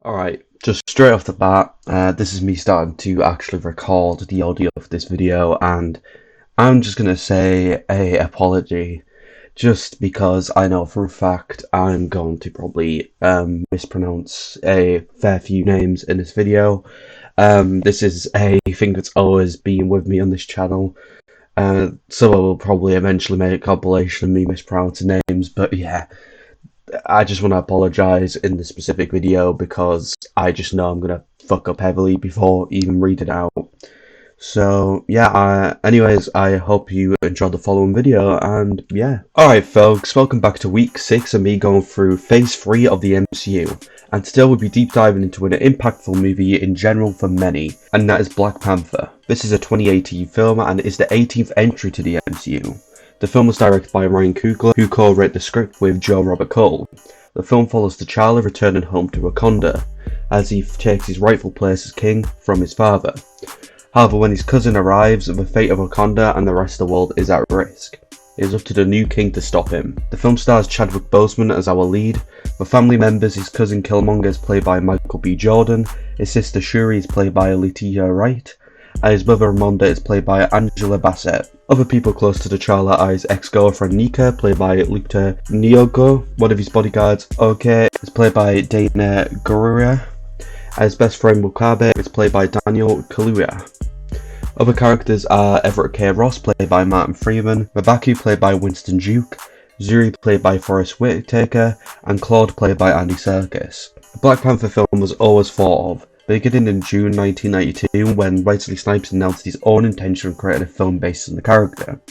Alright, just straight off the bat, this is me starting to actually record the audio of this video, and I'm just going to say a apology, just because I know for a fact I'm going to probably mispronounce a fair few names in this video. This is a thing that's always been with me on this channel, so I will probably eventually make a compilation of me mispronouncing names, but yeah. I just want to apologise in this specific video because I just know I'm going to fuck up heavily before even reading it out. So yeah, anyways, I hope you enjoyed the following video, and yeah. Alright folks, welcome back to week 6 of me going through phase 3 of the MCU, and today we'll be deep diving into an impactful movie in general for many, and that is Black Panther. This is a 2018 film and is the 18th entry to the MCU. The film was directed by Ryan Coogler, who co-wrote the script with Joe Robert Cole. The film follows T'Challa returning home to Wakanda, as he takes his rightful place as king from his father. However, when his cousin arrives, the fate of Wakanda and the rest of the world is at risk. It is up to the new king to stop him. The film stars Chadwick Boseman as our lead. For family members, his cousin Killmonger is played by Michael B. Jordan, his sister Shuri is played by Letitia Wright, and his mother Ramonda is played by Angela Bassett. Other people close to T'Challa are his ex-girlfriend Nika, played by Lupita Nyong'o. One of his bodyguards, Oke, is played by Dana Gurira, and his best friend Mukabe is played by Daniel Kaluuya. Other characters are Everett K. Ross, played by Martin Freeman, M'Baku, played by Winston Duke, Zuri, played by Forrest Whitaker, and Claude, played by Andy Serkis. The Black Panther film was always thought of, beginning in June 1992 when Wesley Snipes announced his own intention of creating a film based on the character,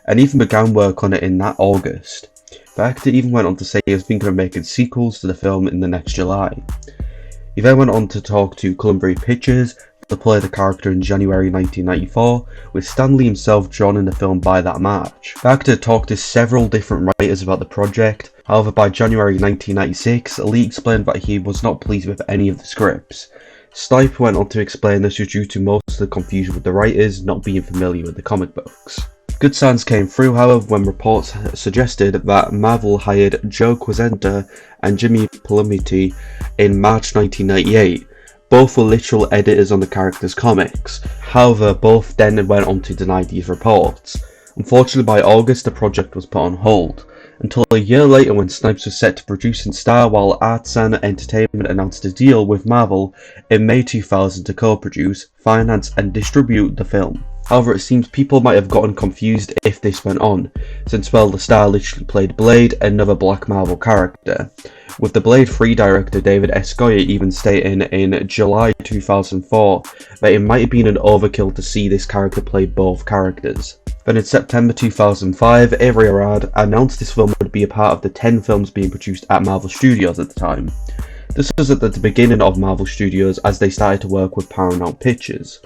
and even began work on it in that August. The actor even went on to say he was thinking of making sequels to the film in the next July. He then went on to talk to Columbia Pictures to play the character in January 1994, with Stan Lee himself joining the film by that March. The actor talked to several different writers about the project. However, by January 1996, Lee explained that he was not pleased with any of the scripts. Stipe went on to explain this was due to most of the confusion with the writers not being familiar with the comic books. Good signs came through, however, when reports suggested that Marvel hired Joe Quesada and Jimmy Palmiotti in March 1998. Both were literal editors on the character's comics. However, both then went on to deny these reports. Unfortunately, by August, the project was put on hold, until a year later when Snipes was set to produce and star, while Artsan Entertainment announced a deal with Marvel in May 2000 to co-produce, finance and distribute the film. However, it seems people might have gotten confused if this went on, since well, the star literally played Blade, another Black Marvel character, with the Blade 3 director David S. Goyer even stating in July 2004 that it might have been an overkill to see this character play both characters. Then in September 2005, Avery Arad announced this film would be a part of the 10 films being produced at Marvel Studios at the time. This was at the beginning of Marvel Studios as they started to work with Paramount Pictures.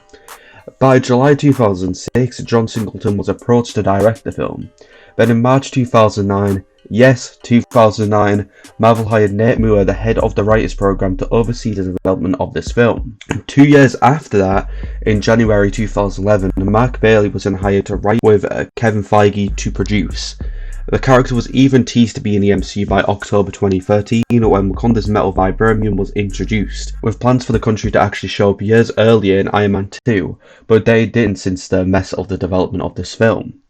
By July 2006, John Singleton was approached to direct the film. Then in March 2009, yes, 2009, Marvel hired Nate Moore, the head of the writers program, to oversee the development of this film. And 2 years after that, in January 2011, Mark Bailey was then hired to write with Kevin Feige to produce. The character was even teased to be in the MCU by October 2013 when Wakanda's metal vibranium was introduced, with plans for the country to actually show up years earlier in Iron Man 2, but they didn't since the mess of the development of this film.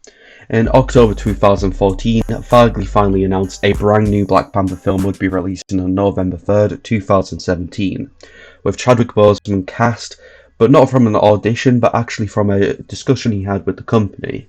In October 2014, Feige finally announced a brand new Black Panther film would be released on November 3rd, 2017, with Chadwick Boseman cast, but not from an audition but actually from a discussion he had with the company.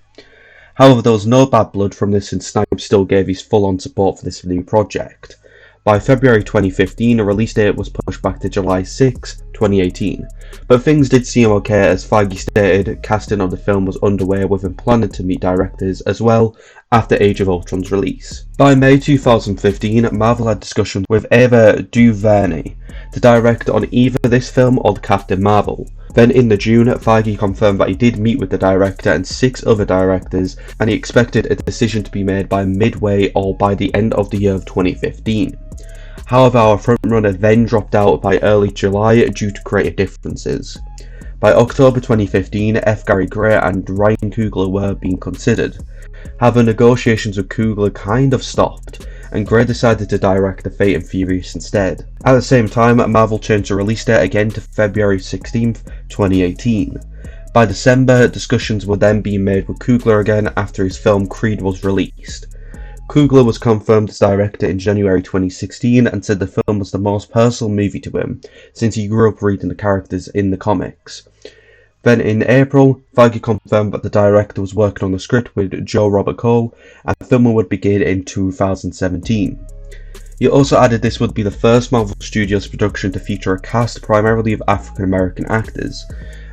However, there was no bad blood from this, and Snipes still gave his full-on support for this new project. By February 2015, a release date was pushed back to July 6, 2018, but things did seem okay as Feige stated casting of the film was underway with him planning to meet directors as well after Age of Ultron's release. By May 2015, Marvel had discussions with Ava DuVernay to direct on either this film or the Captain Marvel. Then in June, Feige confirmed that he did meet with the director and 6 other directors, and he expected a decision to be made by midway or by the end of the year of 2015. However, our frontrunner then dropped out by early July due to creative differences. By October 2015, F. Gary Gray and Ryan Coogler were being considered. However, negotiations with Coogler kind of stopped, and Gray decided to direct The Fate and Furious instead. At the same time, Marvel changed the release date again to February 16th, 2018. By December, discussions were then being made with Coogler again after his film Creed was released. Coogler was confirmed as director in January 2016 and said the film was the most personal movie to him, since he grew up reading the characters in the comics. Then in April, Feige confirmed that the director was working on the script with Joe Robert Cole, and filming would begin in 2017. He also added this would be the first Marvel Studios production to feature a cast primarily of African American actors.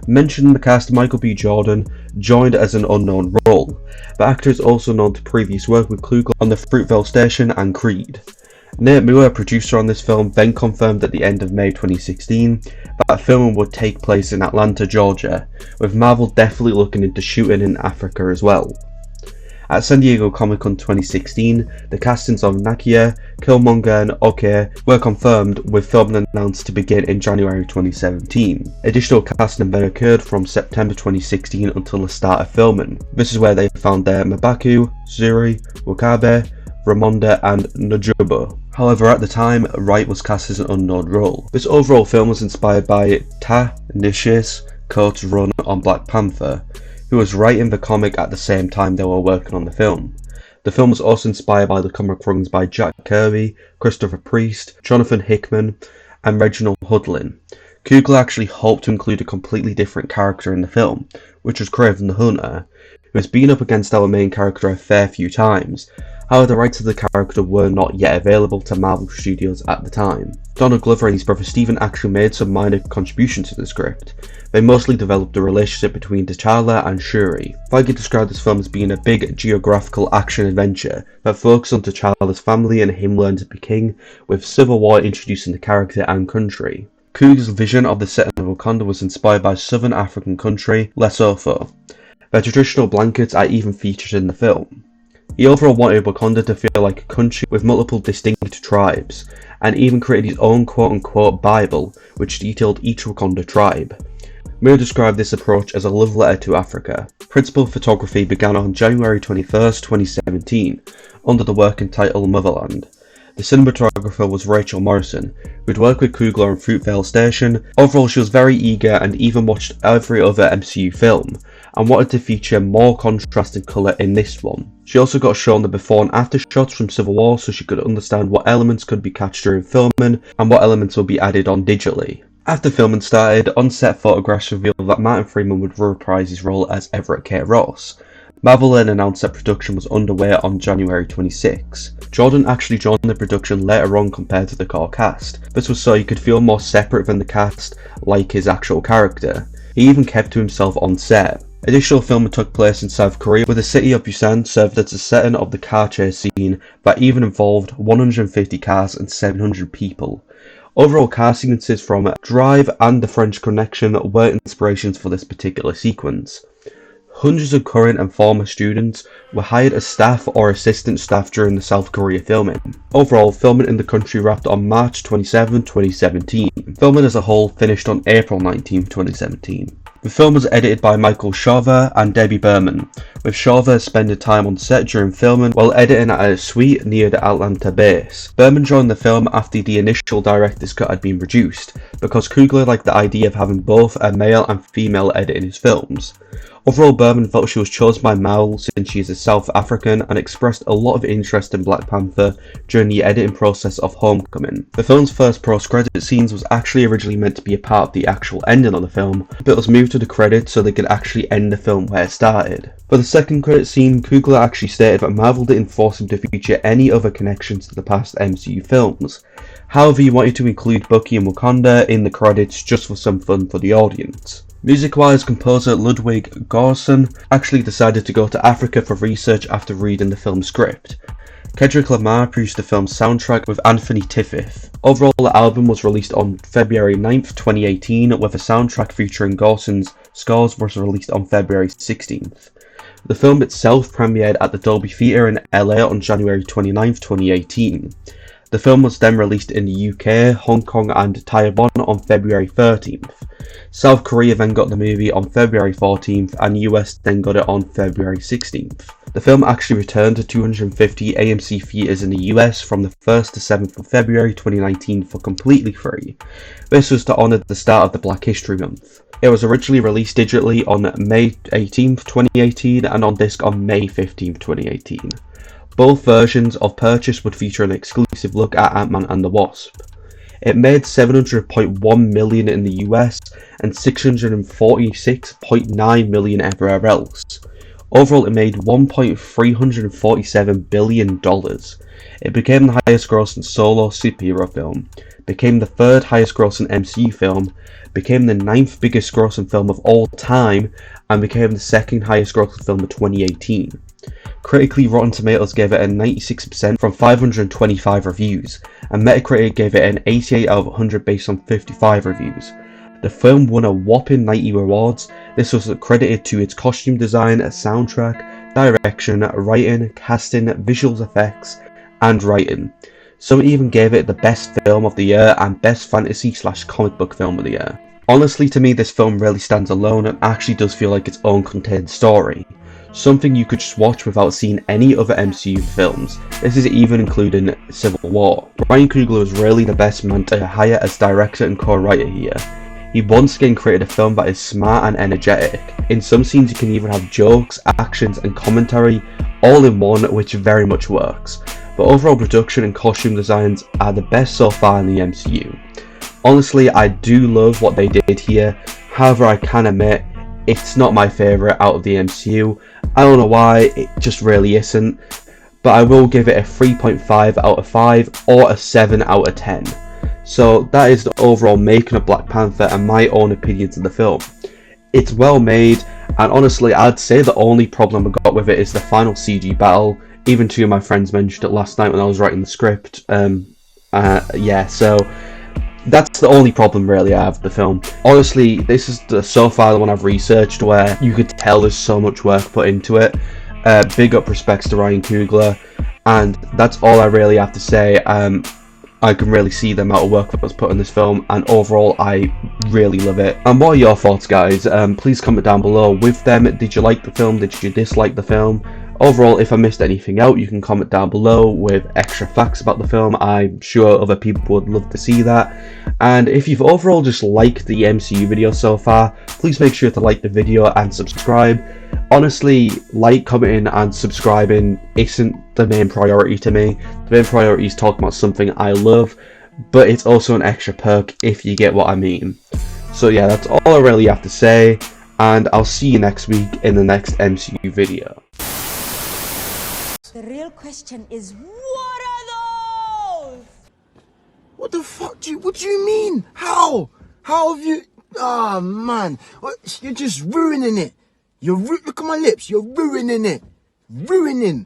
Mentioned in the cast, Michael B. Jordan joined as an unknown role. The actor is also known to previous work with Coogler on the Fruitvale Station and Creed. Nate Moore, producer on this film, then confirmed at the end of May 2016 that filming would take place in Atlanta, Georgia, with Marvel definitely looking into shooting in Africa as well. At San Diego Comic-Con 2016, the castings of Nakia, Killmonger and Okoye were confirmed, with filming announced to begin in January 2017. Additional casting then occurred from September 2016 until the start of filming. This is where they found their M'Baku, Zuri, Wakabe, Ramonda and Njobo. However, at the time, Wright was cast as an unknown role. This overall film was inspired by Ta-Nehisi Coates' run on Black Panther, who was writing the comic at the same time they were working on the film. The film was also inspired by the comic runs by Jack Kirby, Christopher Priest, Jonathan Hickman, and Reginald Hudlin. Coogler actually hoped to include a completely different character in the film, which was Kraven the Hunter, who has been up against our main character a fair few times. However, the rights of the character were not yet available to Marvel Studios at the time. Donald Glover and his brother Stephen actually made some minor contributions to the script. They mostly developed the relationship between T'Challa and Shuri. Feige described this film as being a big geographical action adventure that focused on T'Challa's family and him learning to be king, with Civil War introducing the character and country. Coogler's vision of the setting of Wakanda was inspired by southern African country, Lesotho. Their traditional blankets are even featured in the film. He overall wanted Wakanda to feel like a country with multiple distinct tribes, and even created his own quote-unquote Bible, which detailed each Wakanda tribe. Moore described this approach as a love letter to Africa. Principal photography began on January 21st, 2017, under the working title Motherland. The cinematographer was Rachel Morrison, who'd worked with Coogler on Fruitvale Station. Overall, she was very eager and even watched every other MCU film, and wanted to feature more contrasting colour in this one. She also got shown the before and after shots from Civil War so she could understand what elements could be catched during filming and what elements would be added on digitally. After filming started, on-set photographs revealed that Martin Freeman would reprise his role as Everett K. Ross. Marvel then announced that production was underway on January 26. Jordan actually joined the production later on compared to the core cast. This was so he could feel more separate than the cast, like his actual character. He even kept to himself on set. Additional filming took place in South Korea, where the city of Busan served as the setting of the car chase scene that even involved 150 cars and 700 people. Overall car sequences from Drive and The French Connection were inspirations for this particular sequence. Hundreds of current and former students were hired as staff or assistant staff during the South Korea filming. Overall, filming in the country wrapped on March 27, 2017. Filming as a whole finished on April 19, 2017. The film was edited by Michael Shawver and Debbie Berman, with Shawver spending time on set during filming while editing at a suite near the Atlanta base. Berman joined the film after the initial director's cut had been produced, because Coogler liked the idea of having both a male and female editing his films. Overall, Berman felt she was chosen by Marvel since she is a South African and expressed a lot of interest in Black Panther during the editing process of Homecoming. The film's first post-credit scenes was actually originally meant to be a part of the actual ending of the film, but it was moved to the credits so they could actually end the film where it started. For the second credit scene, Coogler actually stated that Marvel didn't force him to feature any other connections to the past MCU films. However, he wanted to include Bucky and Wakanda in the credits just for some fun for the audience. Music-wise, composer Ludwig Göransson actually decided to go to Africa for research after reading the film's script. Kendrick Lamar produced the film's soundtrack with Anthony Tiffith. Overall, the album was released on February 9th, 2018, with a soundtrack featuring Göransson's scores was released on February 16th. The film itself premiered at the Dolby Theatre in LA on January 29th, 2018. The film was then released in the UK, Hong Kong and Taiwan on February 13th. South Korea then got the movie on February 14th and US then got it on February 16th. The film actually returned to 250 AMC theatres in the US from the 1st to 7th of February 2019 for completely free. This was to honour the start of the Black History Month. It was originally released digitally on May 18th, 2018 and on disc on May 15th, 2018. Both versions of purchase would feature an exclusive look at Ant-Man and the Wasp. It made $700.1 million in the US and $646.9 million everywhere else. Overall, it made $1.347 billion. It became the highest grossing solo superhero film, became the third highest grossing MCU film, became the 9th biggest grossing film of all time, and became the second highest grossing film of 2018. Critically, Rotten Tomatoes gave it a 96% from 525 reviews, and Metacritic gave it an 88 out of 100 based on 55 reviews. The film won a whopping 90 awards. This was credited to its costume design, soundtrack, direction, writing, casting, visual effects, and writing. Some even gave it the best film of the year and best fantasy/comic book film of the year. Honestly, to me, this film really stands alone and actually does feel like its own contained story. Something you could just watch without seeing any other MCU films. This is even including Civil War. Ryan Coogler was really the best man to hire as director and co-writer here. He once again created a film that is smart and energetic. In some scenes you can even have jokes, actions and commentary all in one, which very much works. But overall production and costume designs are the best so far in the MCU. Honestly, I do love what they did here, however I can admit it's not my favourite out of the MCU. I don't know why, it just really isn't, but I will give it a 3.5 out of 5 or a 7 out of 10. So that is the overall making of Black Panther and my own opinions of the film. It's well made, and honestly I'd say the only problem I got with it is the final CG battle. Even two of my friends mentioned it last night when I was writing the script. So that's the only problem really I have with the film. Honestly, this is so far the one I've researched where you could tell there's so much work put into it. Big up respects to Ryan Coogler, and that's all I really have to say. I can really see the amount of work that was put in this film, and overall I really love it. And what are your thoughts, guys? Please comment down below with them. Did you like the film? Did you dislike the film? Overall, if I missed anything out, you can comment down below with extra facts about the film. I'm sure other people would love to see that. And if you've overall just liked the MCU video so far, please make sure to like the video and subscribe. Honestly, commenting and subscribing isn't the main priority to me. The main priority is talking about something I love, but it's also an extra perk if you get what I mean. So yeah, that's all I really have to say, and I'll see you next week in the next MCU video. The real question is, what are those? What the fuck what do you mean? How? How have you... Ah, man. You're just ruining it. Look at my lips. You're ruining it. Ruining.